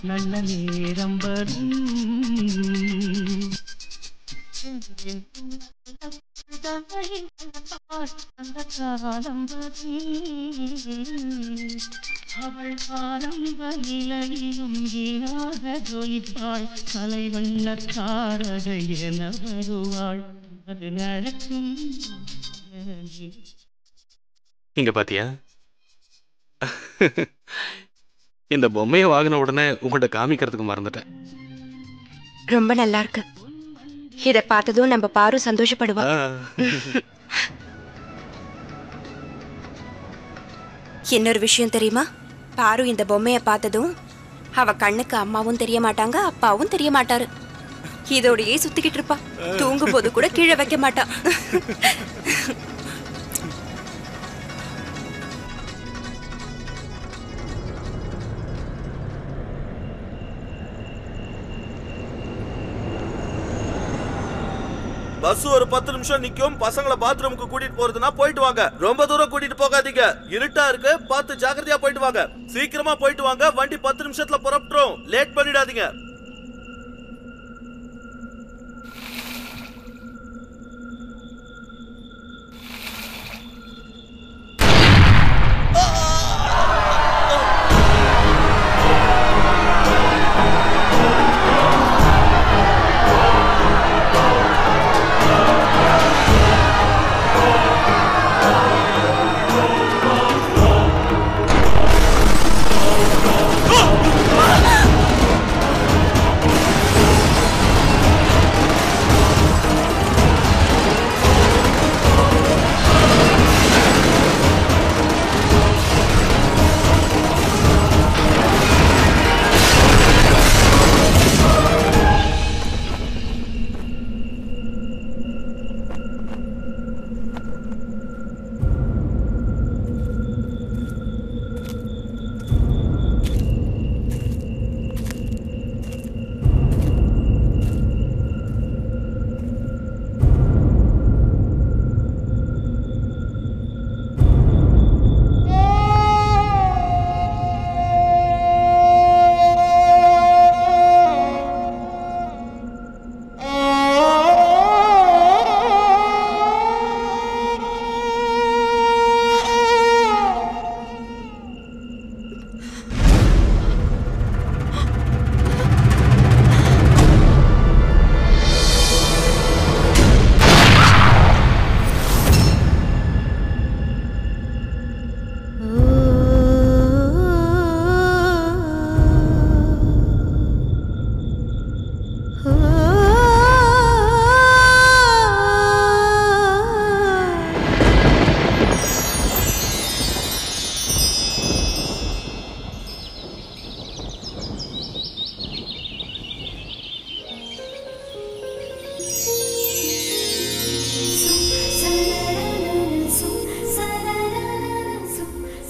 நல்ல நேரம் வரும். காலம் அவள் ஆரம்ப நிலையிலும் ஈராக ஜொலிப்பாள். கலை வண்ணக்காரகை என வருவாள். அது நடக்கும். இங்க பாத்தியா, இந்த பொம்மையை வாங்கின உடனே உங்கள்கிட்ட காமிக்கிறதுக்கு மறந்துட்டேன். ரொம்ப நல்லா இருக்கு. இத பார்த்ததும் நம்ம பாரு சந்தோஷப்படுவா. இன்னொரு விஷயம் தெரியுமா? பாரு இந்த பொம்மைய பார்த்ததும் அவ கண்ணுக்கு அம்மாவும் தெரிய மாட்டாங்க, அப்பாவும் தெரிய மாட்டாரு. இதோடயே சுத்திக்கிட்டு இருப்பா. தூங்கும் போது கூட கீழே வைக்க மாட்டா. பஸ் ஒரு 10 நிமிஷம் நிக்கும். பசங்களை பாத்ரூமுக்கு கூட்டிட்டு போறதுன்னா போயிட்டு வாங்க. ரொம்ப தூரம் கூட்டிட்டு போகாதீங்க. இருட்டா இருக்கு, பார்த்து ஜாக்கிரதையா போயிட்டு வாங்க. சீக்கிரமா போயிட்டு வாங்க. வண்டி 10 நிமிஷத்துல புறப்பட்டுரும். லேட் பண்ணிடாதீங்க.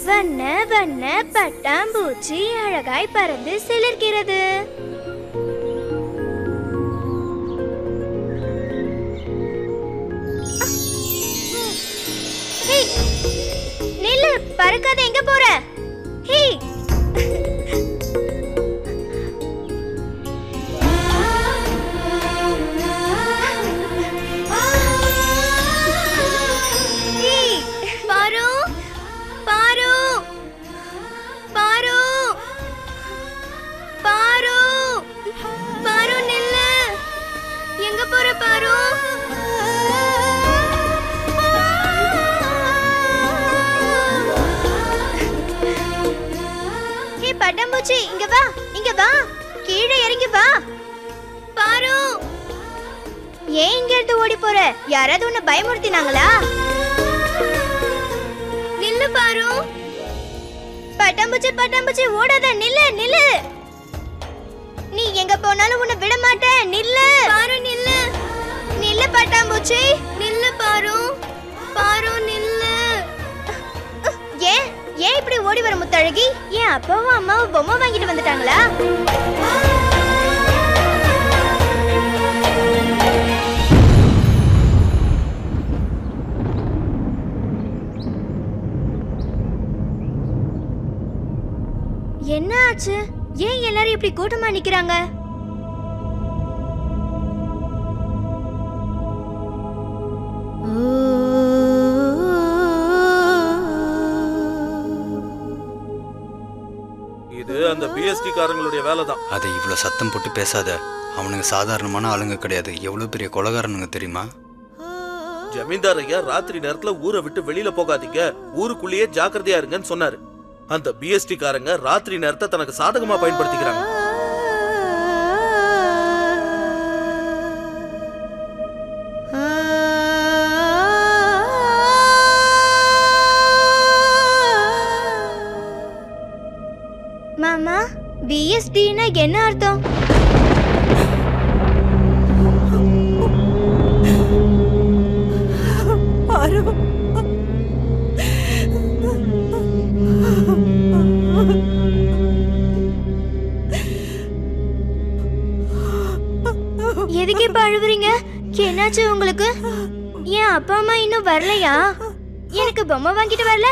வண்ண வண்ண பட்டாம்பூச்சி அழகாய் பறந்து சிலிர்க்கிறது. நில்லு, பறக்காத, எங்க போற? ஹே, பட்டாம்பூச்சி, இங்க வா, இங்க வா, கீழே இறங்கி வா. பாரு, ஏன் இங்க இருந்து ஓடி போற? யாராவது உன்னை பயமுறுத்தினாங்களா? நில்லு பாரு. பட்டாம்பூச்சி, பட்டாம்பூச்சி, ஓடாத, நில்லு, நில்லு. நீ எங்க போனாலும் உன்னை விட மாட்டேன். நில்லு பாரு, நில்லு, நில்லு பட்டாம்பூச்சி, நில்லு பாரு. பாரு, நில்லு. ஏன் ஏன் இப்படி ஓடி வர முத்தழகி? ஏன் அப்பாவும் அம்மாவும் பொம்மை வாங்கிட்டு வந்துட்டாங்களா? என்ன ஆச்சு? ஏன் எல்லாரும் இப்படி கூட்டமா நிக்கிறாங்க? இது அந்த பிஎஸ்டி காரங்களுடைய வேலை தான். அதை இவ்வளவு சத்தம் போட்டு பேசாத. அவனுங்க சாதாரணமான ஆளுங்க கிடையாது, எவ்வளவு பெரிய கொலைகாரனுங்க தெரியுமா? ஜமீன்தார் ஐயா ராத்திரி நேரத்துல ஊரை விட்டு வெளியில போகாதீங்க, ஊருக்குள்ளேயே ஜாக்கிரதையா இருங்கன்னு சொன்னாரு. அந்த பிஎஸ்டி காரங்க ராத்திரி நேரத்தை தனக்கு சாதகமா பயன்படுத்திக்கிறாங்க. மாமா, பிஎஸ்டினா என்ன அர்த்தம்? எதுக்கு இப்ப அழுவுறீங்க? என்னாச்சு உங்களுக்கு? என் அப்பா அம்மா இன்னும் வரலையா? எனக்கு பொம்மை வாங்கிட்டு வரல?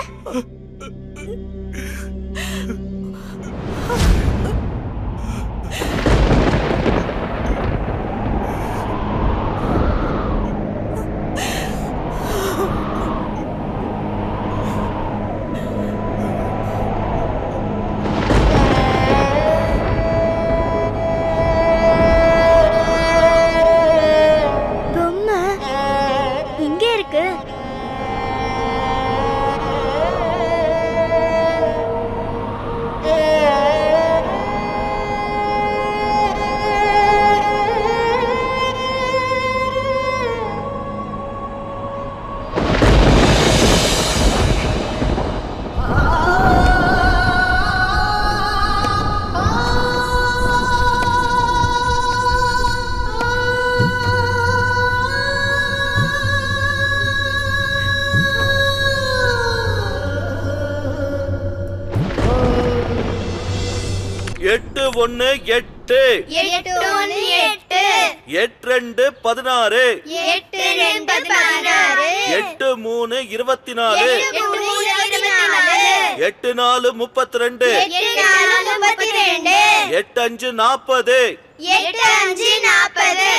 எட்டு ஒன்னு 8 8 1 8 8 2 16 8 2 16 8 3 24 8 4 32 8 5 40 8 5 40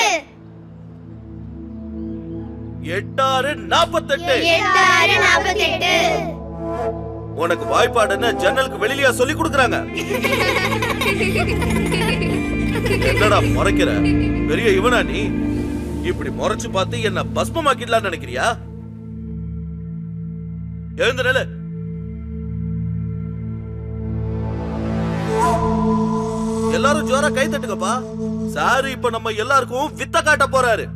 8 48 உனக்கு வாய்ப்பாடுன்னு ஜன்னலுக்கு வெளியில சொல்லி கொடுக்கறாங்க. என்னடா முறைக்கிற? பெரிய இவனா நீ? இப்படி முறைச்சு பார்த்து என்ன பஸ்மமாக்கிடலாம்னு நினைக்கிறியா? எழுந்து நில்லு. எல்லாரும் ஜோரா கை தட்டுங்கப்பா. சார் இப்ப நம்ம எல்லாருக்கும் வித்த காட்ட போறாரு.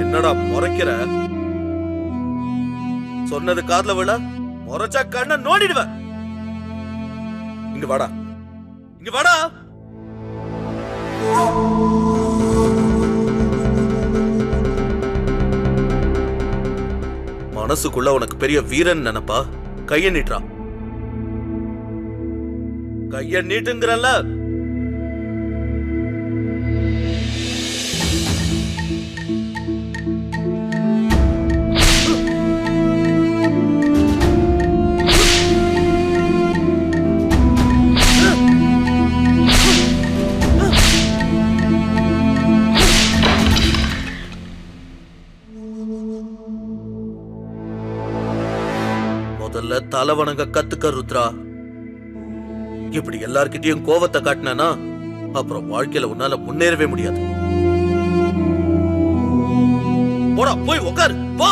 என்னடா முறைக்கிற? சொன்னது காதுல விழ, முறைச்சா கண்ண நோடிடுவேன். இங்க வாடா, இங்க வாடா. மனசுக்குள்ள உனக்கு பெரிய வீரன் நினைப்பா? கைய நீட்டுறா. கைய நீட்டுங்கிறல்ல. முதல்ல தலைவணங்க கத்துக்க ருத்ரா. இப்படி எல்லார்கிட்டயும் கோவத்தை காட்டினா அப்புறம் வாழ்க்கையில உன்னால முன்னேறவே முடியாது. போடா, போய் உட்காரு, போ.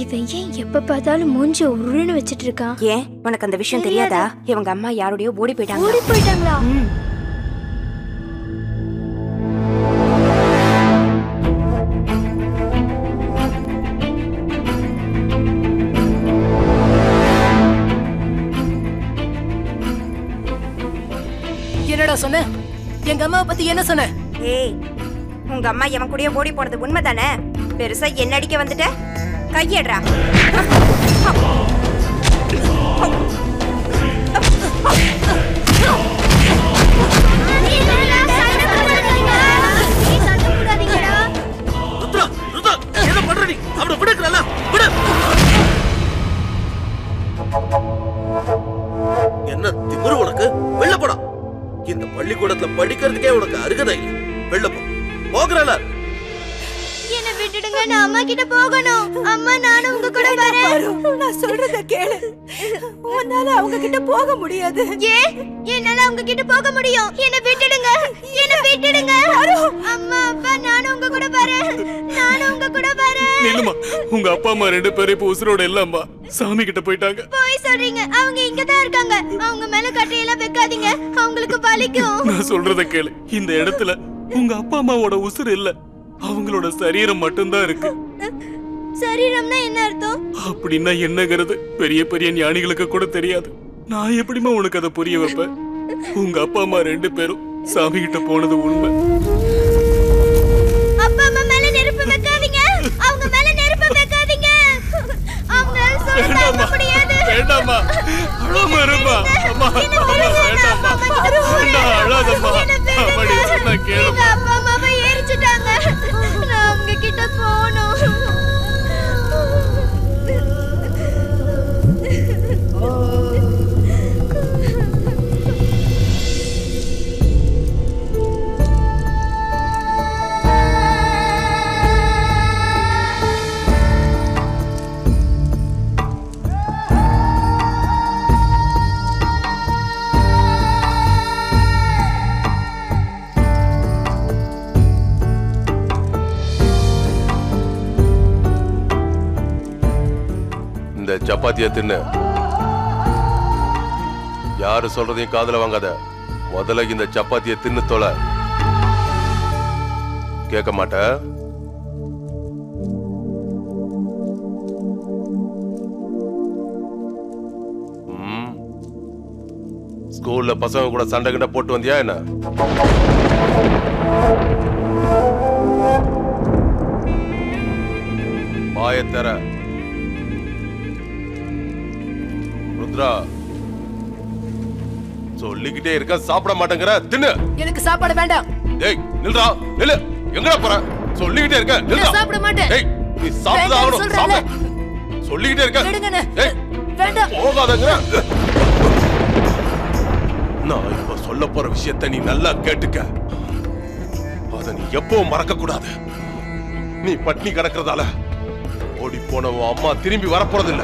இவன் ஏன் எப்ப பார்த்தாலும் மூஞ்சி உருன்னு வச்சிட்டு இருக்கான்? ஏன் உனக்கு அந்த விஷயம் தெரியாதா? இவங்க அம்மா யாரோடயோ ஓடி போயிட்டாங்க. ஓடி போயிட்டாங்களா? என்னடா சொன்ன? எங்க அம்மாவை பத்தி என்ன சொன்ன? ஏய், உங்க அம்மா எவன் கூடயே ஓடி போனது உண்மைதானே? பெருசா என்ன அடிக்க வந்துட்ட? கையேடுறா. ருத்ரா, ருத்ரா, என்ன பண்ற நீ? அவனை விடுக்கறல? விடு. படிக்கிறதுக்கே உனக்கு அருகதை இல்லை. வெளில போ. போகிறல. என்ன விட்டுடுங்க, நான் அம்மா கிட்ட போகணும். அம்மா நானும் உங்க கூட வரேன். நான் சொல்றத கேளு. உன்னால அவங்க கிட்ட போக முடியாது. ஏன் என்னால அவங்க கிட்ட போக முடியும்? என்ன விட்டுடுங்க, என்ன விட்டுடுங்க. அம்மா அப்பா நானும் உங்க கூட வரேன். நானும் உங்க கூட வரேன். நில்லுமா, உங்க அப்பா அம்மா 2 பேரும் இப்ப உசுரோட இல்லம்மா, சாமி கிட்ட போயிட்டாங்க. போய் சொல்றீங்க, அவங்க இங்க தான் இருக்காங்க. அவங்க மேல கட்டையெல்லாம் வைக்காதீங்க, அவங்களுக்கு வலிக்கும். நான் சொல்றத கேளு. இந்த இடத்துல உங்க அப்பா அம்மாவோட உசுறு இல்ல, அவங்களோட சரீரம் மட்டும்தான் இருக்கு. சரீரம்னா என்ன அர்த்தம்? அப்படின்னா என்னங்கிறது பெரிய பெரிய ஞானிகளுக்கு கூட தெரியாது. நான் எப்படிமா உனக்கு அதை புரிய வைப்பேன்? உங்க அப்பா அம்மா 2 பேரும் சாமி கிட்ட போனது உண்மை. அப்பா அம்மா மேல நெருப்பு வைக்காதீங்க, அவங்க மேல நெருப்பு வைக்காதீங்க. அவங்களால சொல்ல தாங்க முடியாது. வேண்டாமா, அழாம இருமா. அம்மா, வேண்டாமா, வேண்டாம், அழாதம்மா. அம்மாடி சொன்னா கேளுமா. அப்பா அம்மா எரிச்சிட்டாங்க, நான் அவங்க கிட்ட போகணும். சப்பாத்திய தின்னு. யாரு சொல்றதையும் காதுல வாங்காத. முதல்ல இந்த சப்பாத்திய தின்னு தொலை. கேட்க மாட்ட? ஸ்கூல்ல பசங்க கூட சண்டை கிட்ட போட்டு வந்தியா என்ன? வாயத்தர ருத்ரா, சொல்லிக்கிட்டே இருக்க, சாப்பிட மாட்டேங்கிற. தின்னு. எனக்கு சாப்பாடு வேண்டாம். டேய் நில்றா, நில்லு. எங்கடா போற? சொல்லிக்கிட்டே இருக்க, நில்றா. சாப்பிட மாட்டேன். டேய் நீ சாப்பிட ஆகணும். சாப்பிட சொல்லிக்கிட்டே இருக்க. விடுங்கண்ணே. டேய் வேண்டாம். போகாதங்கற. நான் இப்ப சொல்ல போற விஷயத்தை நீ நல்லா கேட்டுக்க. அத நீ எப்பவும் மறக்க கூடாது. நீ பட்னி கிடக்கிறதால ஓடி போன உன் அம்மா திரும்பி வரப்போறது இல்ல.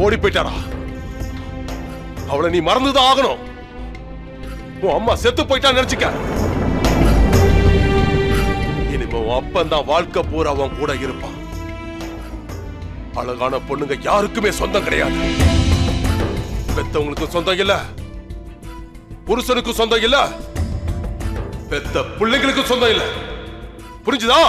ஓடி போயிட்டாரா? அவளை நீ மறந்துதான் ஆகணும். உன் அம்மா செத்து போயிட்டான்னு நினைச்சுக்க. இனிமே உன் அப்பன் தான் வாழ்க்கை பூரா அவன் கூட இருப்பான். அழகான பொண்ணுங்க யாருக்குமே சொந்தம் கிடையாது. பெத்தவங்களுக்கு சொந்தம் இல்ல, புருஷனுக்கு சொந்தம் இல்ல, பெத்த பிள்ளைங்களுக்கு சொந்தம் இல்ல. புரிஞ்சுதா?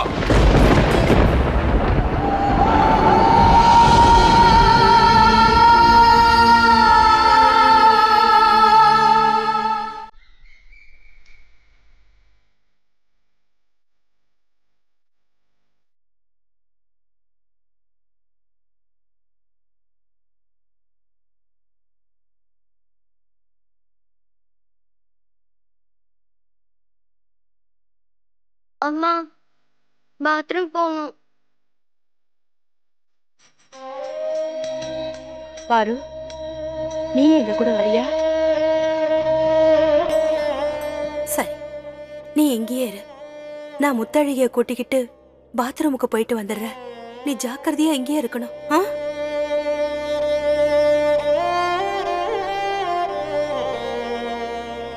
அம்மா, பாத்ரூம் போகணும். பாரு, நீ எங்க கூட வரியா? சரி, நீ எங்கேயே இரு. நான் முத்தழகிய கூட்டிக்கிட்டு பாத்ரூமுக்கு போயிட்டு வந்துடுறேன். நீ ஜாக்கிரதையா எங்கேயே இருக்கணும்.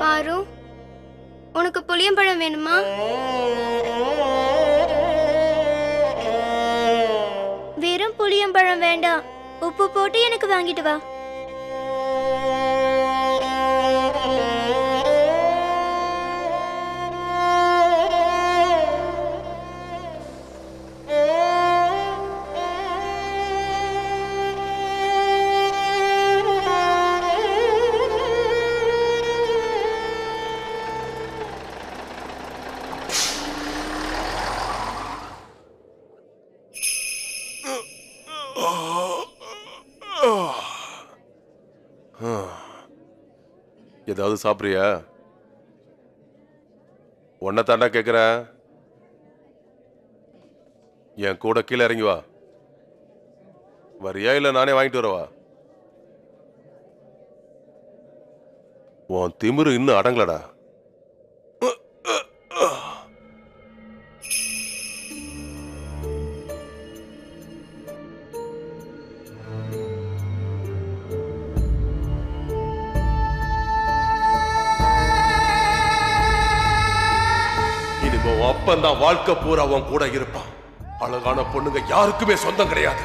பாரு, உனக்கு புளியம்பழம் வேணுமா? வெறும் புளியம்பழம் வேண்டாம், உப்பு போட்டு எனக்கு வாங்கிட்டு வா. ஏதாவது சாப்பிடுறியா? உன்னை தாண்டா கேக்குற. என் கூட கீழே இறங்கி வா. வரியா இல்ல நானே வாங்கிட்டு வரவா? உன் திமிரு இன்னும் அடங்கலடா. இனிமே அப்பந்தான் வாழ்க்கை பூரா அவன் கூட இருப்பான். அழகான பொண்ணுங்க யாருக்குமே சொந்தம் கிடையாது.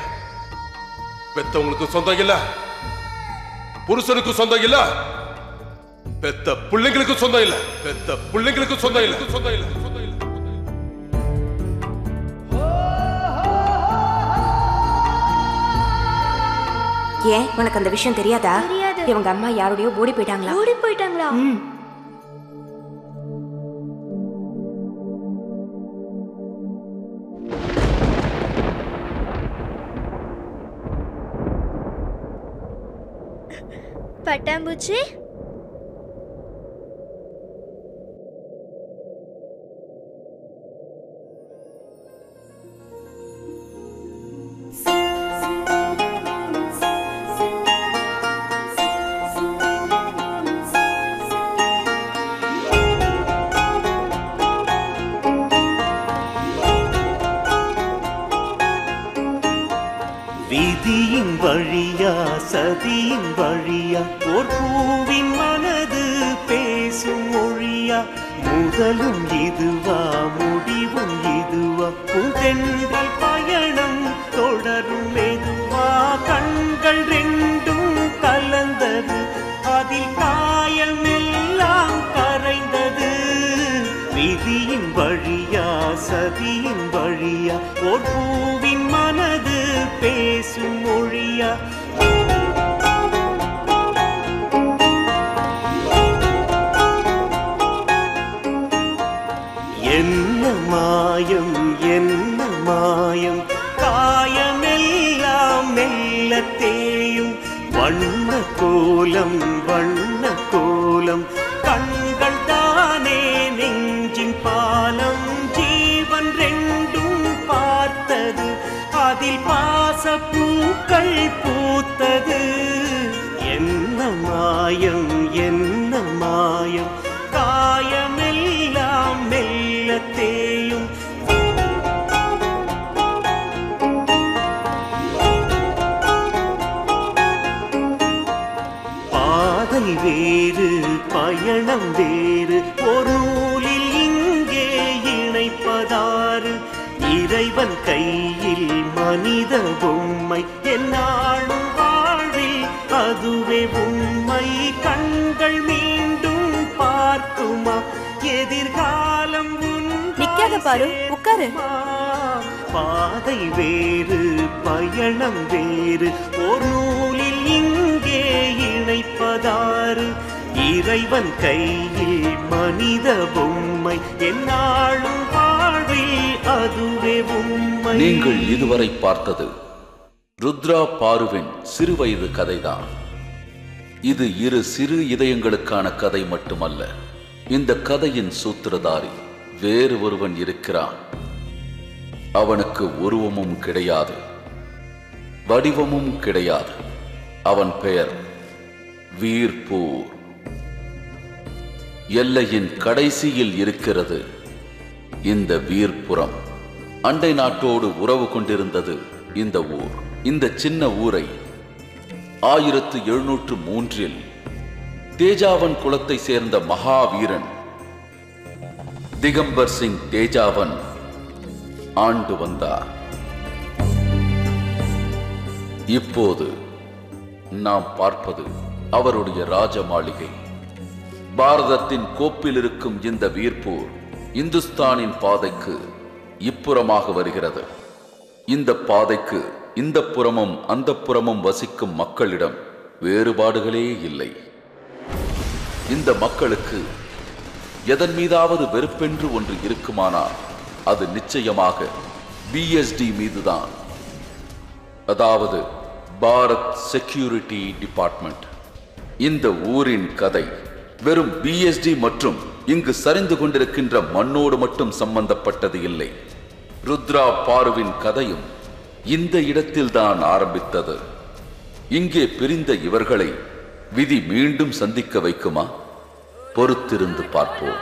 பெத்தவங்களுக்கு சொந்தம் இல்ல, புருஷனுக்கு சொந்தம் இல்ல, பெத்த பிள்ளைங்களுக்கு சொந்தம் இல்ல, பெத்த பிள்ளைங்களுக்கு சொந்தம் இல்ல, சொந்தம் இல்ல, சொந்தம் இல்ல. ஏன் உனக்கு அந்த விஷயம் தெரியாதா? தெரியாது. இவங்க அம்மா யாரோடயோ ஓடி போயிட்டாங்களா? ஓடி போயிட்டாங்களா? பட்டாம்பூச்சி, விதியின் வழியா சதியின் வழியா ஓர் பூவின் மனது பேசும் மொழியா, முதலும் இதுவா முடிவும் இதுவா, புதென்றல் பயணம் தொடரும் மெதுவா, கண்கள் ரெண்டும் கலந்தது அதில் காயமெல்லாம் கரைந்தது. விதியின் வழியா சதியின் வழியா ஓர் பூவின் மனது பேசும் மொழியா. என்ன மாயம் என்ன மாயம், காயமெல்லாம் மெல்ல தேயும், வண்ண கோலம் வண்ண கோலம், கண்கள் தானே நெஞ்சின் பாலம், ஜீவன் ரெண்டும் பார்த்தது அதில் பாச பூக்கள் பூத்தது. என்ன மாயம் என்ன மாயம், காயமெல்லாம் மெல்ல தேயும். பாதை வேறு பயணம் வேறு, ஒரு நூலில் இங்கே இணைப்பதாறு, இறைவன் கையில் மனித பொம்மை, என்னாலும் வாழ்வில் அதுவே உண்மை. கண்கள் மீண்டும் பார்க்குமா எதிர்காலம்? நிக்காத பாரு, உட்காரு. பாதை வேறு பயணம் வேறு, ஒரு நூலில் இங்கே இணைப்பதாறு, இறைவன் கையில் மனித பொம்மை, என்னாலும் வாழ்வில் அதுவே உண்மை. நீங்கள் இதுவரை பார்த்தது ருத்ரா பாருவின் சிறுவயது கதைதான். இது இரு சிறு இதயங்களுக்கான கதை மட்டுமல்ல. இந்த கதையின் சூத்திரதாரி வேறு ஒருவன் இருக்கிறான். அவனுக்கு உருவமும் கிடையாது, வடிவமும் கிடையாது. அவன் பெயர் வீர்பூர். எல்லையின் கடைசியில் இருக்கிறது இந்த வீர்புரம். அண்டை நாட்டோடு உறவு கொண்டிருந்தது இந்த ஊர். இந்த சின்ன ஊரை 1703 தேஜாவன் குலத்தை சேர்ந்த மகாவீரன் திகம்பர் சிங் தேஜாவன் ஆண்டு வந்தார். இப்போது நாம் பார்ப்பது அவருடைய ராஜ மாளிகை. பாரதத்தின் கோப்பில் இருக்கும் இந்த வீர்பூர் இந்துஸ்தானின் பாதைக்கு இப்புறமாக வருகிறது. இந்த பாதைக்கு இந்த புறமும் அந்த புறமும் வசிக்கும் மக்களிடம் வேறுபாடுகளே இல்லை. இந்த மக்களுக்கு எதன் மீதாவது வெறுப்பென்று ஒன்று இருக்குமானால் அது நிச்சயமாக பிஎஸ்டி மீதுதான். அதாவது பாரத் செக்யூரிட்டி டிபார்ட்மெண்ட். இந்த ஊரின் கதை வெறும் பிஎஸ்டி மற்றும் இங்கு சரிந்து கொண்டிருக்கின்ற மண்ணோடு மட்டும் சம்பந்தப்பட்டது இல்லை. ருத்ரா பாருவின் கதையும் இந்த இடத்தில்தான் ஆரம்பித்தது. இங்கே பிரிந்த இவர்களை விதி மீண்டும் சந்திக்க வைக்குமா? பொறுத்திருந்து பார்ப்போம்.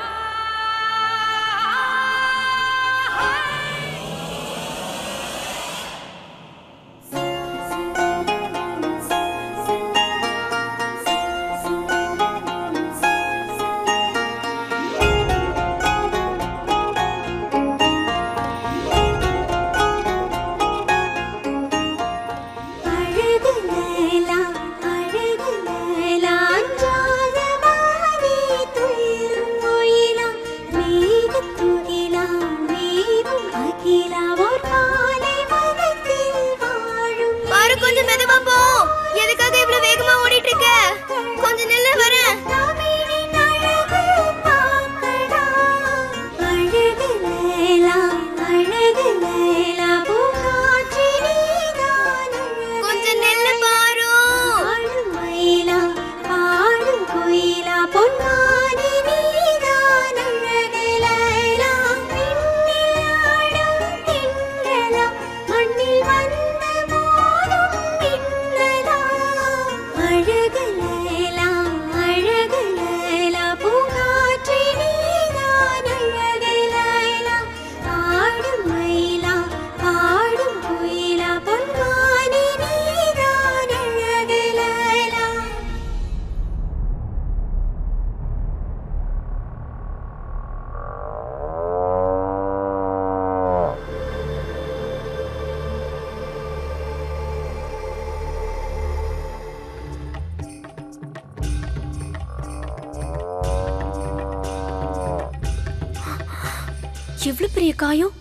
எவ்வளவு பெரிய காயம்!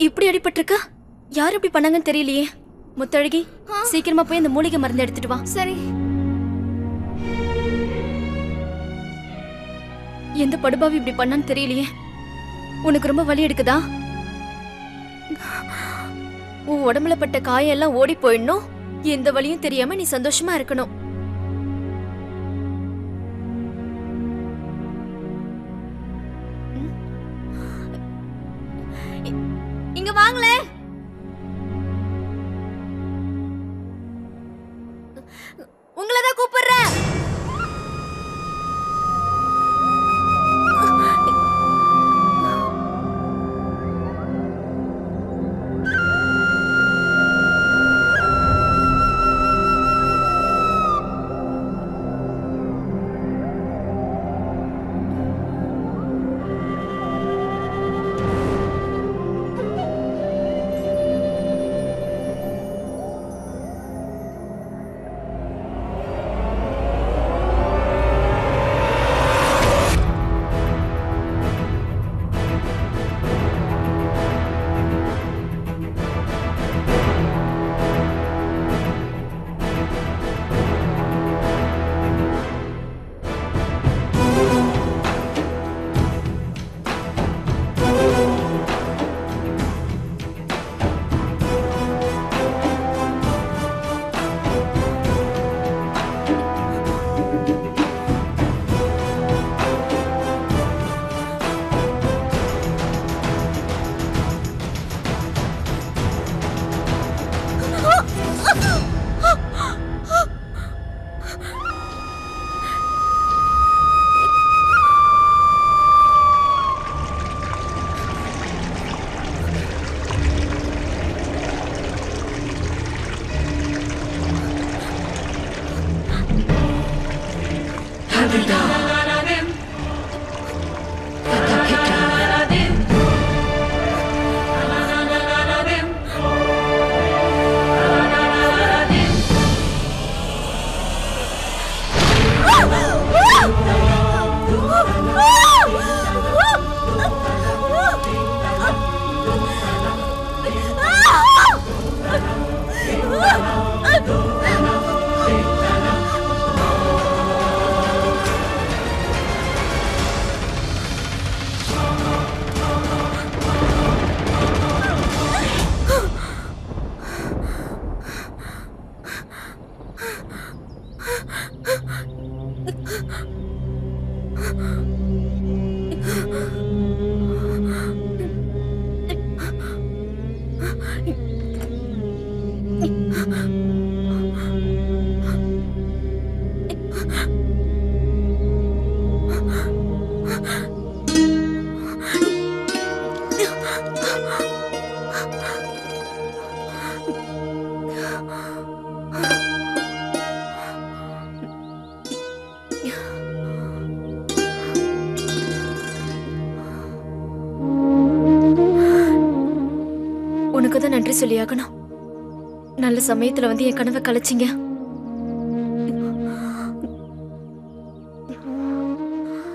இப்படி அடிபட்டிருக்கா? யார் இப்படி பண்ணாங்கன்னு தெரியலையே. முத்தழகி, சீக்கிரமா போய் இந்த மூலிகை மருந்து எடுத்துட்டு வா. சரி. எந்த படுபாவி இப்படி பண்ணான்னு தெரியலையே. உனக்கு ரொம்ப வலி எடுக்குதா? உன் உடம்புல பட்ட காயம் எல்லாம் ஓடி போயிடணும். எந்த வலியும் தெரியாம நீ சந்தோஷமா இருக்கணும். இங்க வாங்களே. உங்களதான் கூப்பிடுறேன். நன்றி சொல்லி ஆகணும். நல்ல சமயத்துல வந்து என் கனவை கலைச்சிங்க.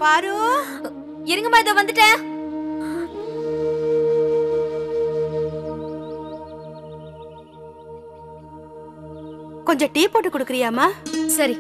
பாரு, இருங்கம்மா, இதோ வந்துட்டேன். கொஞ்சம் டீ போட்டு கொடுக்குறியாமா? சரி.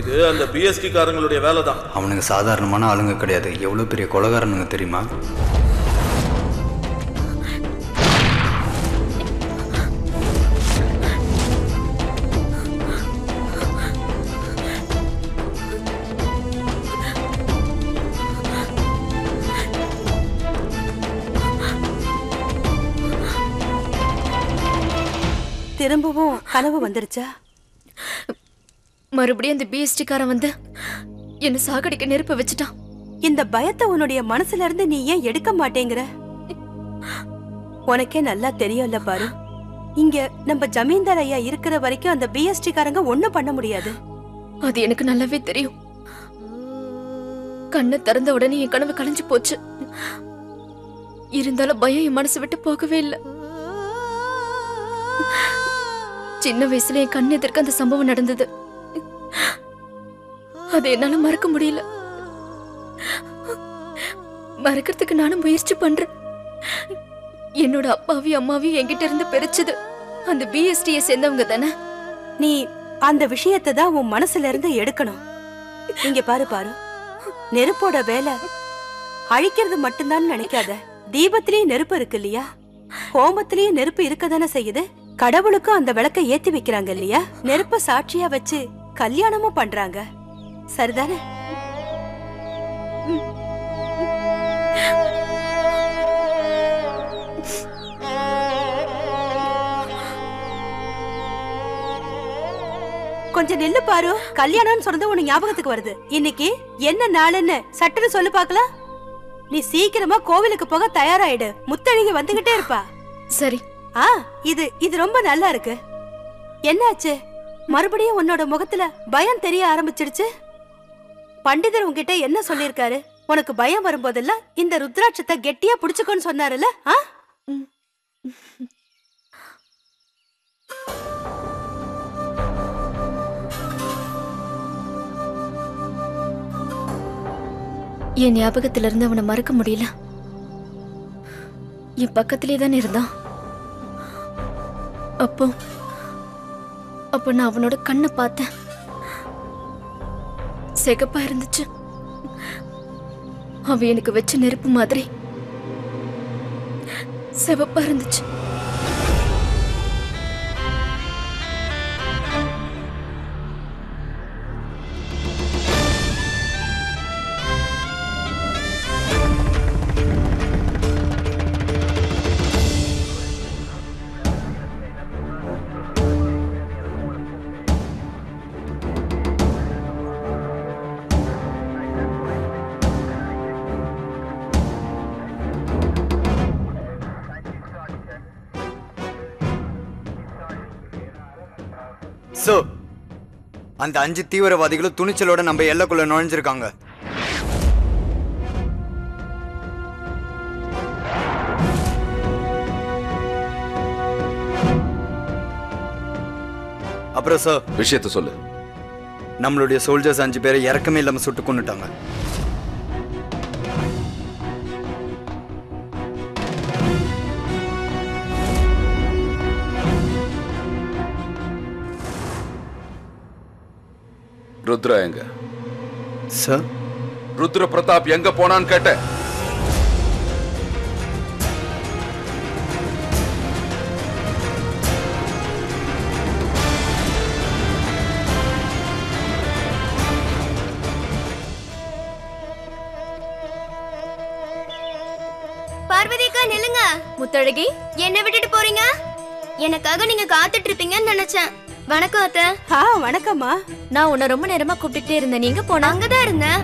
இது அந்த பிஎஸ்டி காரங்களுடைய வேலை தான். அவனுங்க சாதாரணமான ஆளுங்க கிடையாது, எவ்வளோ பெரிய கொலைகாரனுங்க தெரியுமா? திரும்பவும் கனவு வந்துருச்சா? மறுபடியும் அந்த பிஎஸ்டி காரன் வந்து என்ன சாகடிக்க நெருப்ப வச்சுட்டான். இந்த பயத்தை உன்னுடைய மனசுல இருந்து நீ ஏன் எடுக்க மாட்டேங்கிற? உனக்கே நல்லா தெரியும்ல பாரு, இங்க நம்ம ஜமீன்தார் ஐயா இருக்கிற வரைக்கும் அந்த பிஎஸ்டி காரங்க ஒண்ணும் பண்ண முடியாது. அது எனக்கு நல்லாவே தெரியும். கண்ணை திறந்த உடனே என் கனவு கலைஞ்சு போச்சு. இருந்தாலும் பயம் என் மனசு விட்டு போகவே இல்லை. சின்ன வயசுல என் கண் எதிர்க்க அந்த சம்பவம் நடந்தது. அதை என்னால மறக்க முடியல. மறக்கிறதுக்கு நானும் முயற்சி பண்றேன். என்னோட அப்பாவையும் அம்மாவையும் என்கிட்ட இருந்து பிரிச்சது அந்த பிஎஸ்டியை சேர்ந்தவங்க தானே. நீ அந்த விஷயத்தை தான் உன் மனசுல இருந்து எடுக்கணும். இங்க பாரு பாரு, நெருப்போட வேலை அழிக்கிறது மட்டும்தான் நினைக்காத. தீபத்திலயும் நெருப்பு இருக்கு இல்லையா, ஹோமத்திலயும் நெருப்பு இருக்கதானே செய்யுது. கடவுளுக்கும் அந்த விளக்கை ஏத்தி வைக்கிறாங்க இல்லையா, நெருப்ப சாட்சியா வச்சு கல்யாணமும் பண்றாங்க, சரிதானே? கொஞ்சம் நெல்லு பாரு, கல்யாணம்னு சொன்னது உனக்கு ஞாபகத்துக்கு வருது. இன்னைக்கு என்ன நாளுன்னு சட்டுன்னு சொல்லு பாக்கலாம். நீ சீக்கிரமா கோவிலுக்கு போக தயாராயிடு, முத்தழகி வந்துகிட்டே இருப்பா. சரி. இது ரொம்ப நல்லா இருக்கு. என்னாச்சு? மறுபடியும் உன்னோட முகத்துல பயம் தெரிய ஆரம்பிச்சிடுச்சு. பண்டிதர் உன்கிட்ட என்ன சொல்லிருக்காரு? உனக்கு பயம் வரும்போதெல்லாம் இந்த ருத்ராட்சத்தை கெட்டியா புடிச்சுக்கோன்னு சொன்னாருல்ல? என் ஞாபகத்துல இருந்து அவனை மறக்க முடியல. என் பக்கத்திலே தானே இருந்தான். அப்போ நான் அவனோட கண்ணை பார்த்தேன். சிகப்பா இருந்துச்சு. அவன் எனக்கு வச்ச நெருப்பு மாதிரி சிவப்பா இருந்துச்சு. அந்த 5 தீவிரவாதிகளும் துணிச்சலோட நம்ம எல்லைக்குள்ள நுழைஞ்சிருக்காங்க. அப்புறம் சார், விஷயத்தை சொல்லு. நம்மளுடைய சோல்ஜர்ஸ் 5 பேரை இறக்கமே இல்லாம சுட்டு கொன்னுட்டாங்க. ருத்ரா எங்க? சார், ருத்ர பிரதாப் எங்க போனான்னு கேட்ட. நில்லுங்க. முத்தழகி, என்ன விட்டுட்டு போறீங்க? எனக்காக நீங்க காத்துட்டு இருப்பீங்கன்னு நினைச்சேன். வணக்கம் அத்தை. வணக்கம்மா. நான் உன்னை ரொம்ப நேரமா கூப்பிட்டுட்டே இருந்தேன். நீங்க போன? அங்கதான் இருந்தேன்.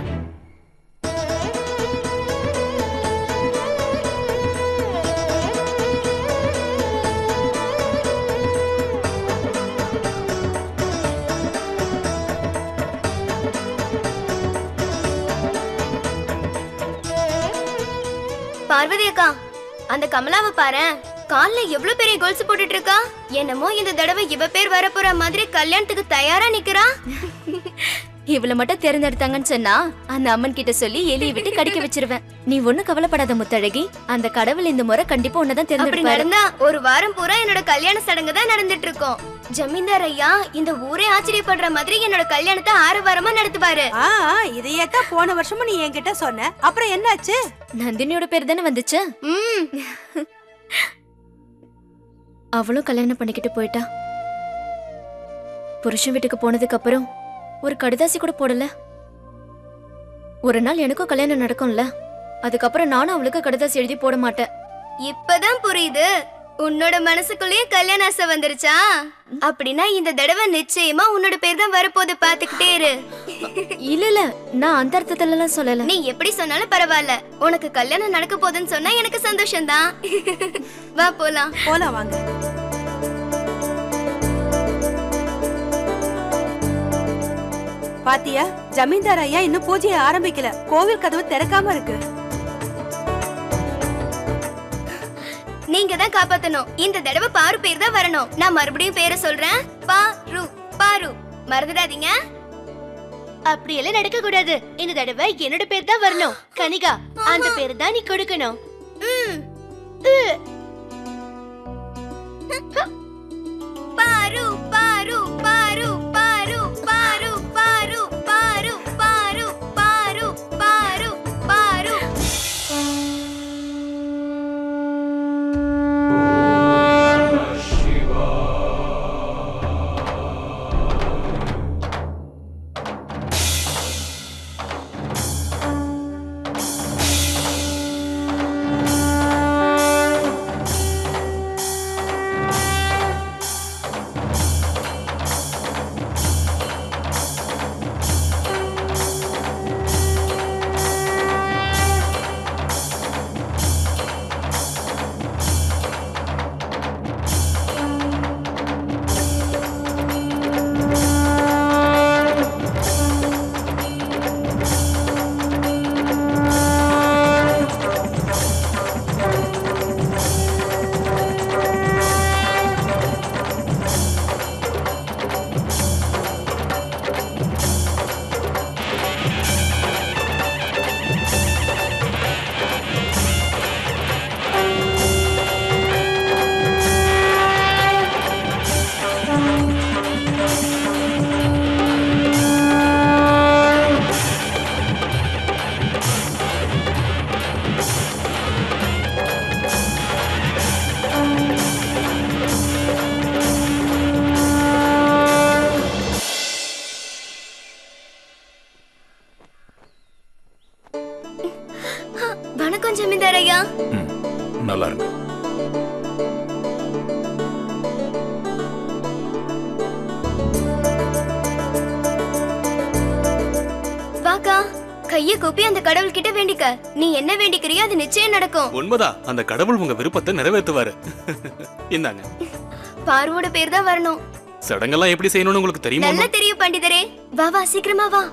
பார்வதி அக்கா, அந்த கமலாவை பாரு. கால்ல எவ்வளவு பெரிய கோல்ஸ் போட்டுட்டு இருக்கா. என்னமோ இந்த தடவை இவ பேர் வரப்போற மாதிரி கல்யாணத்துக்கு தயாரா நிக்கிறா. இவள மட்டும் தேர்ந்தெடுத்தாங்கன்னு சொன்னா அந்த அம்மன் கிட்ட சொல்லி எலியை விட்டு கடிக்க வச்சிருவேன். நீ ஒண்ணும் கவலைப்படாத முத்தழகி. அந்த கடவுள் இந்த முறை கண்டிப்பா உன்னதான் அப்படி தேர்ந்தெடுப்பாரு. நடந்தா ஒரு வாரம் பூரா என்னோட கல்யாண சடங்கு தான் நடந்துட்டு இருக்கோம். ஜமீன்தார் ஐயா இந்த ஊரே ஆச்சரியப்படுற மாதிரி என்னோட கல்யாணத்தை 6 வாரமா நடத்துவாரு. இதையத்தான் போன வருஷமும் நீ என்கிட்ட சொன்ன. அப்புறம் என்னாச்சு? நந்தினியோட பேர் தானே வந்துச்சு. அவளும் கல்யாணம் பண்ணிக்கிட்டு போயிட்டா. புருஷன் வீட்டுக்கு போனதுக்கு அப்புறம் ஒரு கடிதாசி கூட போடல. ஒரு நாள் எனக்கும் கல்யாணம் நடக்கும்ல, அதுக்கப்புறம் நானும் அவளுக்கு கடிதாசி எழுதி போட மாட்டேன். இப்பதான் புரியுது. உன்னோட மனசுக்குள்ளேயே கல்யாண ஆசை வந்துருச்சா? அப்படின்னா இந்த தடவை நிச்சயமா உன்னோட பேர் தான் வரப்போது. பாத்துக்கிட்டே இரு. இல்ல நான் அந்த அர்த்தத்துல எல்லாம் சொல்லல. நீ எப்படி சொன்னாலும் பரவாயில்ல. உனக்கு கல்யாணம் நடக்க போகுதுன்னு சொன்னா எனக்கு சந்தோஷம் தான். வா போலாம். போலாம் வாங்க. பாத்தியா, ஜமீன்தார் ஐயா இன்னும் பூஜையை ஆரம்பிக்கல. கோவில் கதவு திறக்காம இருக்கு. நீங்க தான் காப்பாத்தணும். இந்த தடவை பாரு பேர் தான் வரணும். நான் மறுபடியும் பேரை சொல்றேன். பாரு பாரு, மறந்துடாதீங்க. அப்படியெல்லாம் நடக்க கூடாது. இந்த தடவை என்னோட பேர் தான் வரணும். கனிகா, அந்த பேர் தான் நீ கொடுக்கணும். பாரு பாரு பாரு பாரு பாரு பாரு பாரு பாரு பாரு பாரு பாரு. வணக்கம் ஜமீன்தார் ஐயா. நல்லா இருக்கு. வாக்கா, கைய கூப்பி அந்த கடவுள் கிட்ட வேண்டிக்க. நீ என்ன வேண்டிக்கிறியோ அது நிச்சயம் நடக்கும். உண்மைதான், அந்த கடவுள் உங்க விருப்பத்தை நிறைவேற்றுவாரு. இந்தாங்க. பார்வோட பேர் தான் வரணும். சடங்கெல்லாம் எப்படி செய்யணும்னு உங்களுக்கு தெரியுமா? நல்லா தெரியும் பண்டிதரே. வா வா, சீக்கிரமா வா.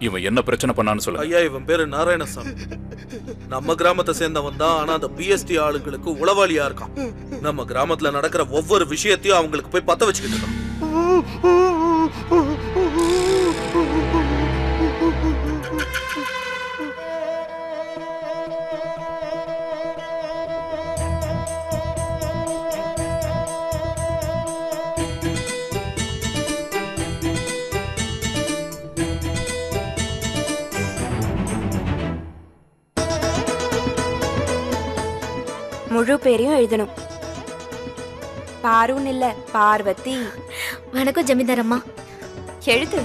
இவன் என்ன பிரச்சனை பண்ணான்னு சொல்லுங்க. ஐயா, இவன் பேரு நாராயணசாமி. நம்ம கிராமத்தை சேர்ந்தவன் தான். ஆனா அந்த பிஎஸ்டி ஆளுங்களுக்கு உளவாளியா இருக்கான். நம்ம கிராமத்துல நடக்கிற ஒவ்வொரு விஷயத்தையும் அவங்களுக்கு போய் பத்த வச்சுக்கிட்டு இருக்கான். முழு பேரையும் எழுதணும். பாருன்னு இல்ல, பார்வதி. வணக்கம் ஜமீன்தார் அம்மா. எழுது.